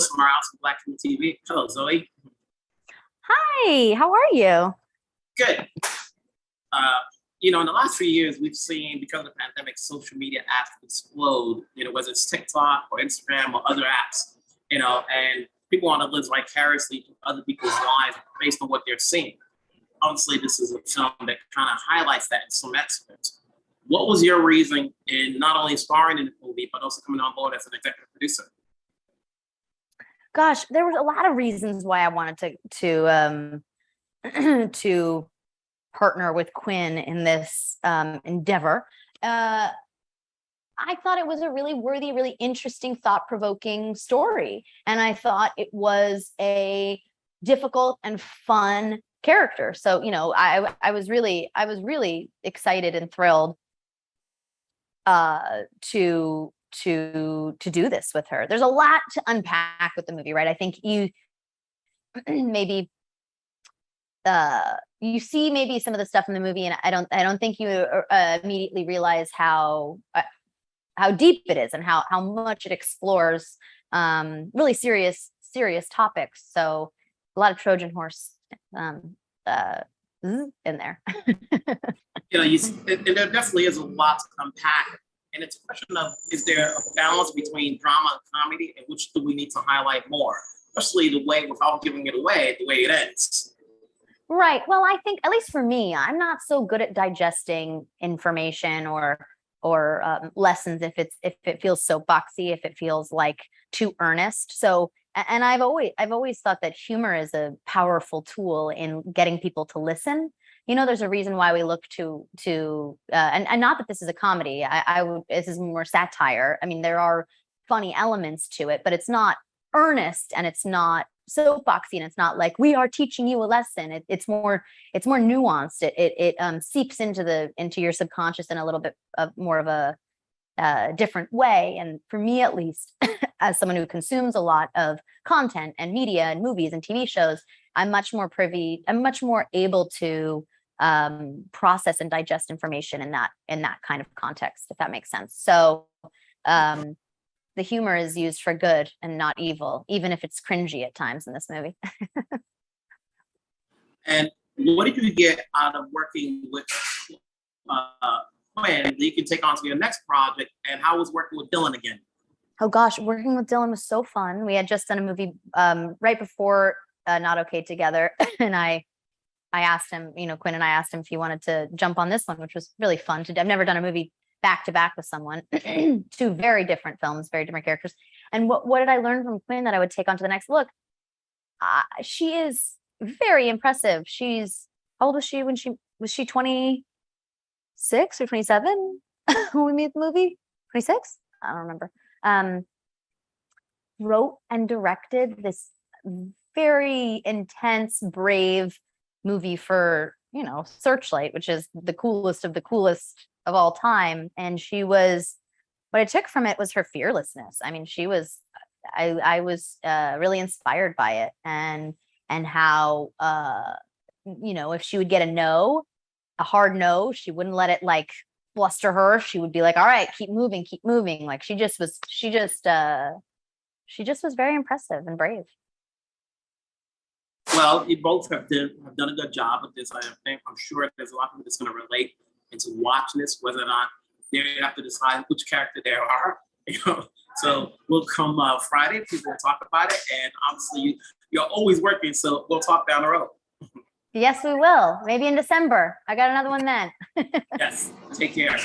from our house from Black Film TV. Hello, Zoe. Hi, how are you? Good. In the last few years, we've seen, because of the pandemic, social media apps explode, whether it's TikTok or Instagram or other apps, and people want to live vicariously through other people's lives based on what they're seeing. Obviously, this is a film that kind of highlights that in some aspects. What was your reason in not only starring in the movie, but also coming on board as an executive producer? Gosh, there was a lot of reasons why I wanted to to partner with Quinn in this endeavor. I thought it was a really worthy, really interesting, thought-provoking story, and I thought it was a difficult and fun character. So, I was really excited and thrilled to do this with her. There's a lot to unpack with the movie, right? I think you maybe you see maybe some of the stuff in the movie, and I don't think you immediately realize how deep it is and how much it explores really serious topics. So a lot of Trojan horse in there. There definitely is a lot to unpack. And it's a question of, is there a balance between drama and comedy, and which do we need to highlight more? Especially the way, without giving it away, the way it ends. Right. Well, I think, at least for me, I'm not so good at digesting information or lessons if it feels so boxy, if it feels like too earnest. So, and I've always thought that humor is a powerful tool in getting people to listen. There's a reason why we look to and not that this is a comedy. This is more satire. I mean, there are funny elements to it, but it's not earnest and it's not soapboxy, and it's not like we are teaching you a lesson. It's more nuanced. It seeps into your subconscious in a little bit more of a different way. And for me, at least, as someone who consumes a lot of content and media and movies and TV shows, I'm much more able to process and digest information in that kind of context, if that makes sense. So the humor is used for good and not evil, even if it's cringy at times in this movie. And what did you get out of working with Quinn that you can take on to your next project? And how was working with Dylan again? Oh gosh, working with Dylan was so fun. We had just done a movie right before Not Okay Together, and I asked him, Quinn and I asked him if he wanted to jump on this one, which was really fun to do. I've never done a movie back to back with someone. Two very different films, very different characters. And what did I learn from Quinn that I would take on to the next look? She is very impressive. How old was she when was she 26 or 27 when we made the movie? 26? I don't remember. Wrote and directed this very intense, brave movie for, Searchlight, which is the coolest of the coolest of all time. And what I took from it was her fearlessness. I mean, I was really inspired by it, and how, if she would get a hard no, she wouldn't let it like fluster her. She would be like, all right, keep moving. Like she just was very impressive and brave. Well, you both have done a good job with this. I'm sure there's a lot of people that's going to relate into watching this, whether or not they have to decide which character they are. So we'll come Friday. People will talk about it, and obviously you're always working, so we'll talk down the road. Yes, we will. Maybe in December. I got another one then. Yes. Take care.